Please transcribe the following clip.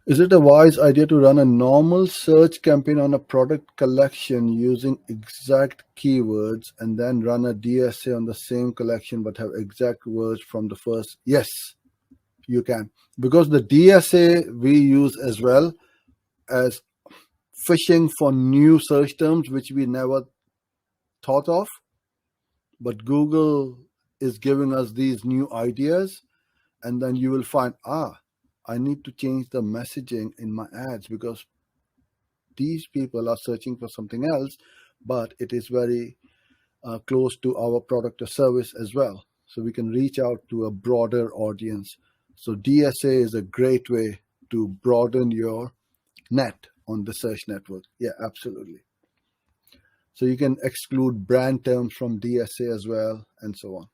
Is it a wise idea to run a normal search campaign on a product collection using exact keywords and then run a DSA on the same collection but have exact words from the first? Yes, you can. Because the DSA we use as well as fishing for new search terms which we never thought of, but Google is giving us these new ideas, and then you will find, I need to change the messaging in my ads because these people are searching for something else, but it is very close to our product or service as well. So we can reach out to a broader audience. So DSA is a great way to broaden your net on the search network. Yeah, absolutely. So you can exclude brand terms from DSA as well, and so on.